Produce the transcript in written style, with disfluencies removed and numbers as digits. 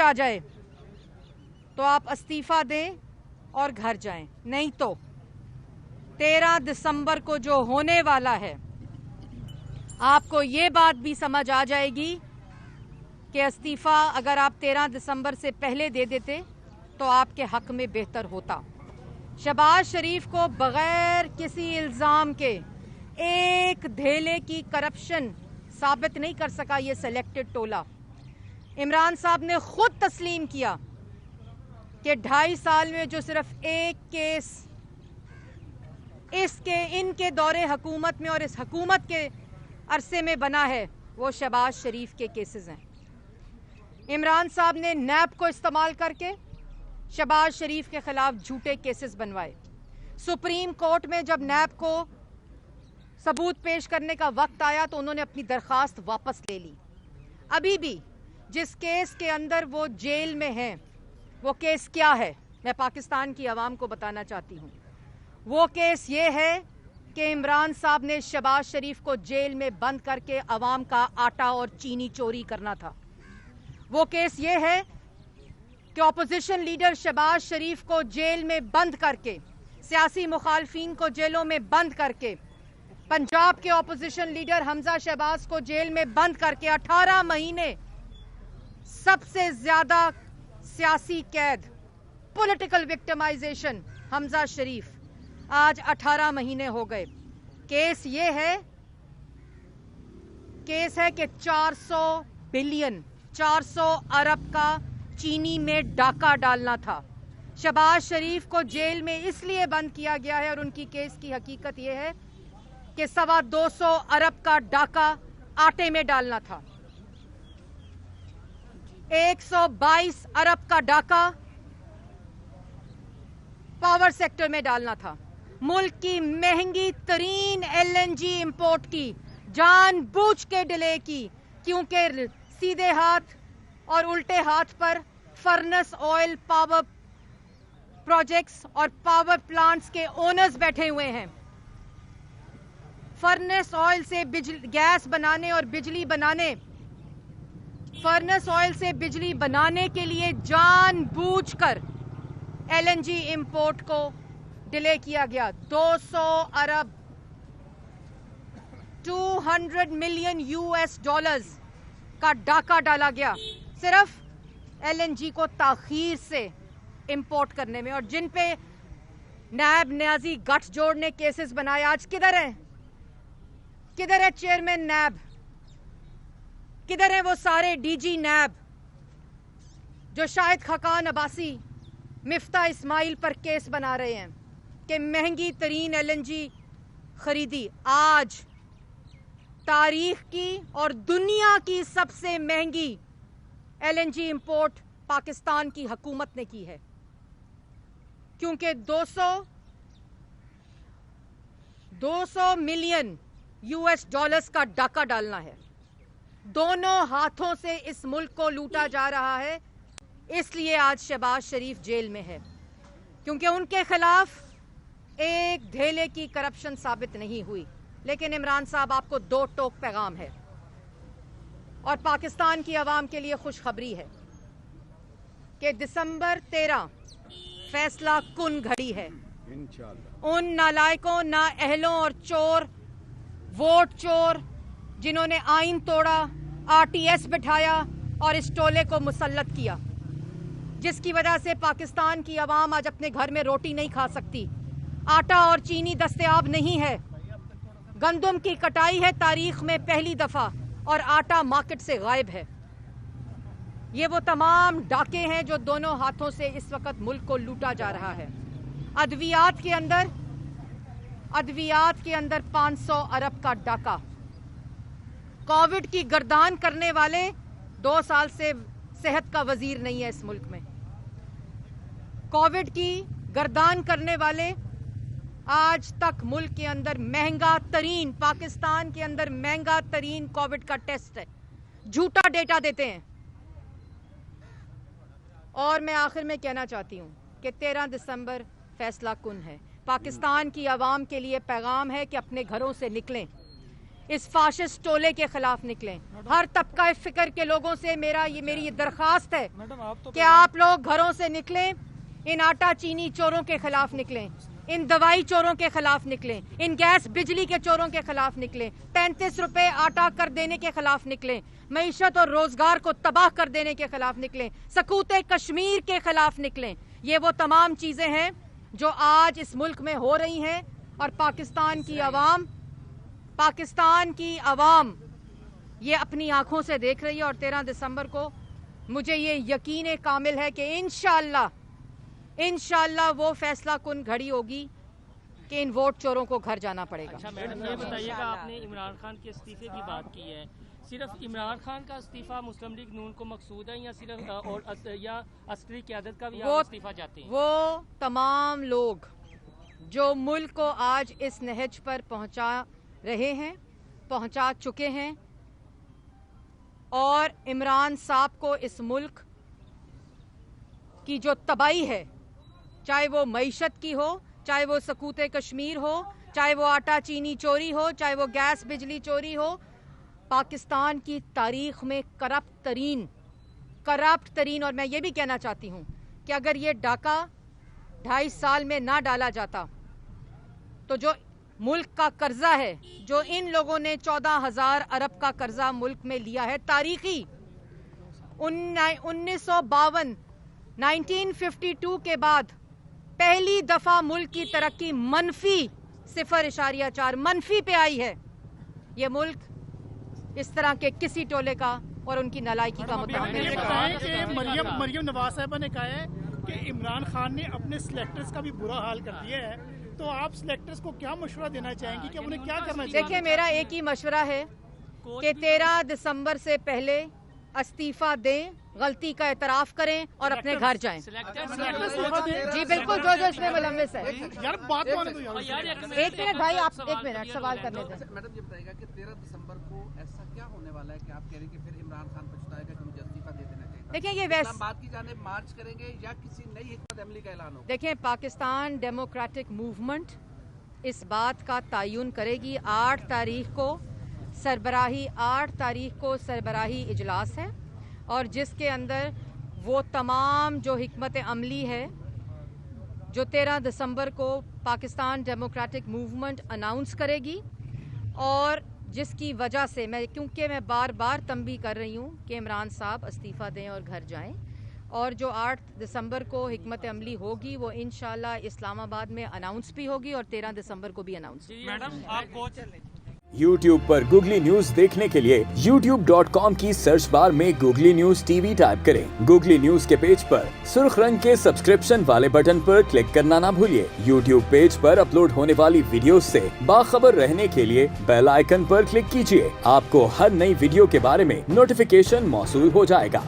आ जाए तो आप इस्तीफा दें और घर जाएं, नहीं तो 13 दिसंबर को जो होने वाला है, आपको ये बात भी समझ आ जाएगी कि इस्तीफा अगर आप 13 दिसंबर से पहले दे देते तो आपके हक में बेहतर होता। शहबाज शरीफ को बगैर किसी इल्ज़ाम के एक धेले की करप्शन साबित नहीं कर सका ये सिलेक्टेड टोला। इमरान साहब ने खुद तस्लीम किया कि 2.5 साल में जो सिर्फ एक केस इनके दौरे हुकूमत में और इस हुकूमत के अरसे में बना है, वो शहबाज शरीफ के केसेस हैं। इमरान साहब ने नैब को इस्तेमाल करके शहबाज शरीफ के खिलाफ झूठे केसेस बनवाए। सुप्रीम कोर्ट में जब नैब को सबूत पेश करने का वक्त आया तो उन्होंने अपनी दरखास्त वापस ले ली। अभी भी जिस केस के अंदर वो जेल में हैं, वो केस क्या है, मैं पाकिस्तान की आवाम को बताना चाहती हूँ। वो केस ये है कि इमरान साहब ने शहबाज शरीफ को जेल में बंद करके अवाम का आटा और चीनी चोरी करना था। वो केस ये है कि ऑपोजिशन लीडर शहबाज शरीफ को जेल में बंद करके, सियासी मुखालफिन को जेलों में बंद करके, पंजाब के ऑपोजिशन लीडर हमजा शहबाज को जेल में बंद करके 18 महीने सबसे ज्यादा सियासी कैद, पॉलिटिकल विक्टिमाइजेशन हमजा शरीफ, आज 18 महीने हो गए। केस ये है कि 400 अरब का चीनी में डाका डालना था। शहबाज शरीफ को जेल में इसलिए बंद किया गया है और उनकी केस की हकीकत यह है कि 225 अरब का डाका आटे में डालना था, 122 अरब का डाका पावर सेक्टर में डालना था। मुल्क की महंगी तरीन LNG इंपोर्ट की जानबूझ के डिले की, क्योंकि सीधे हाथ और उल्टे हाथ पर फर्नेस ऑयल पावर प्रोजेक्ट्स और पावर प्लांट्स के ओनर्स बैठे हुए हैं। फर्नेस ऑयल से गैस बनाने और बिजली बनाने, फर्नेस ऑयल से बिजली बनाने के लिए जानबूझकर LNG इंपोर्ट को डिले किया गया। 200 अरब $200 मिलियन का डाका डाला गया सिर्फ LNG को ताखीर से इंपोर्ट करने में। और जिन पे नैब न्याजी गठजोड़ ने केसेस बनाए, आज किधर है? किधर है चेयरमैन नैब? किधर है वो सारे DG नैब जो शाहिद खकान अब्बासी, मिफ्ता इस्माइल पर केस बना रहे हैं कि महंगी तरीन LNG खरीदी? आज तारीख की और दुनिया की सबसे महंगी LNG इंपोर्ट पाकिस्तान की हुकूमत ने की है, क्योंकि 200 मिलियन का डाका डालना है। दोनों हाथों से इस मुल्क को लूटा जा रहा है। इसलिए आज शहबाज शरीफ जेल में है, क्योंकि उनके खिलाफ एक धेले की करप्शन साबित नहीं हुई। लेकिन इमरान साहब, आपको 2 टोक पैगाम है और पाकिस्तान की आवाम के लिए खुशखबरी है कि दिसंबर 13 फैसला कुन घड़ी है। उन नालायकों, नाअहलों और चोर, वोट चोर जिन्होंने आइन तोड़ा, RTS बिठाया और इस टोले को मुसल्लत किया, जिसकी वजह से पाकिस्तान की आवाम आज अपने घर में रोटी नहीं खा सकती। आटा और चीनी दस्तयाब नहीं है, गंदम की कटाई है तारीख में पहली दफा और आटा मार्केट से गायब है। ये वो तमाम डाके हैं जो दोनों हाथों से इस वक्त मुल्क को लूटा जा रहा है। अद्वियात के अंदर 500 अरब का डाका। कोविड की गर्दान करने वाले 2 साल से सेहत का वजीर नहीं है इस मुल्क में। कोविड की गर्दान करने वाले आज तक मुल्क के अंदर महंगा तरीन, पाकिस्तान के अंदर महंगा तरीन कोविड का टेस्ट है, झूठा डेटा देते हैं। और मैं आखिर में कहना चाहती हूं कि 13 दिसंबर फैसला कुन है। पाकिस्तान की आवाम के लिए पैगाम है कि अपने घरों से निकलें, اس فاشسٹ ٹولے کے خلاف نکلیں. ہر طبقہ فکر کے لوگوں سے میری یہ درخواست ہے کہ آپ لوگ گھروں سے نکلیں, ان آٹا چینی چوروں کے خلاف نکلیں, ان دوائی چوروں کے خلاف نکلیں, ان گیس بجلی کے چوروں کے خلاف نکلیں, 35 روپے آٹا کر دینے کے خلاف نکلیں, معیشت اور روزگار کو تباہ کر دینے کے خلاف نکلیں, سکوت کشمیر کے خلاف نکلیں. یہ وہ تمام چیزیں ہیں جو آج اس ملک میں ہو رہی ہیں, اور پاکستان کی عوام یہ اپنی آنکھوں سے دیکھ رہی ہے. اور 13 دسمبر کو مجھے یہ یقین کامل ہے کہ انشاءاللہ وہ فیصلہ کن گھڑی ہوگی کہ ان ووٹ چوروں کو گھر جانا پڑے گا. اچھا میڈم یہ بتائیے گا, آپ نے عمران خان کے استعفے کی بات کی ہے, صرف عمران خان کا استعفیٰ مسلم لیگ نون کو مقصود ہے یا صرف یا عسکری قیادت کا بھی استعفیٰ چاہتے ہیں؟ وہ تمام لوگ جو ملک کو آج اس نہج پر پہنچا رہے ہیں, پہنچا چکے ہیں, اور عمران صاحب کو اس ملک کی جو تباہی ہے, چاہے وہ معیشت کی ہو, چاہے وہ سکوت کشمیر ہو, چاہے وہ آٹا چینی چوری ہو, چاہے وہ گیس بجلی چوری ہو, پاکستان کی تاریخ میں کرپٹ ترین. اور میں یہ بھی کہنا چاہتی ہوں کہ اگر یہ ڈاکہ 2.5 سال میں نہ ڈالا جاتا تو جو ملک کا قرضہ ہے, جو ان لوگوں نے 14,000 ارب کا قرضہ ملک میں لیا ہے تاریخی, 1952 کے بعد پہلی دفعہ ملک کی ترقی -0.4 منفی پہ آئی ہے. یہ ملک اس طرح کے کسی ٹولے کا اور ان کی نالائکی کا متحمل ہے. مریم نواز صاحبہ نے کہا ہے کہ عمران خان نے اپنے سلیکٹرز کا بھی برا حال کر دیا ہے, تو آپ سلیکٹرز کو کیا مشورہ دینا چاہیں گی کہ انہیں کیا کرنا چاہیے؟ دیکھیں, میرا ایک ہی مشورہ ہے کہ 13 دسمبر سے پہلے استعفیٰ دیں, غلطی کا اعتراف کریں اور اپنے گھر جائیں. جی بالکل, جو اس میں ملوث ہے. ایک منٹ بھائی, آپ ایک منٹ سوال کرنے دیں. میڈم یہ بتائیے گا کہ 13 دسمبر کو ایسا کیا ہونے والا ہے کہ آپ کہہ رہے ہیں کہ پھر عمران خان پچھتائے گا کہ مجھے استعفیٰ دے دینا چاہیے؟ دیکھیں, یہ اسلام آباد کی جانب مارچ کریں گے یا کسی نئی حکمت عملی کا اعلان ہوگا؟ دیکھیں, پاکستان ڈیموکریٹک موومنٹ اس بات کا تعین کرے گی. 8 تاریخ کو سربراہی اجلاس ہے, اور جس کے اندر وہ تمام جو حکمت عملی ہے جو 13 دسمبر کو پاکستان ڈیموکریٹک موومنٹ اناؤنس کرے گی, اور جس کی وجہ سے کیونکہ میں بار بار تنبیہ کر رہی ہوں کہ عمران صاحب استعفیٰ دیں اور گھر جائیں, اور جو 8 دسمبر کو حکمت عملی ہوگی وہ انشاءاللہ اسلام آباد میں اناؤنس بھی ہوگی اور 13 دسمبر کو بھی اناؤنس. میڈم آپ کو YouTube پر گوگلی نیوز دیکھنے کے لیے youtube.com کی سرچ بار میں googly news T V type کریں. گوگلی نیوز کے پیج پر سرخ رنگ کے سبسکرپشن والے بٹن پر کلک کرنا نہ بھولیے. YouTube پیج پر اپلوڈ ہونے والی ویڈیوز سے باخبر رہنے کے لیے بیل آئیکن پر کلک کیجیے. آپ کو ہر نئی ویڈیو کے بارے میں نوٹیفیکیشن موصول ہو جائے گا.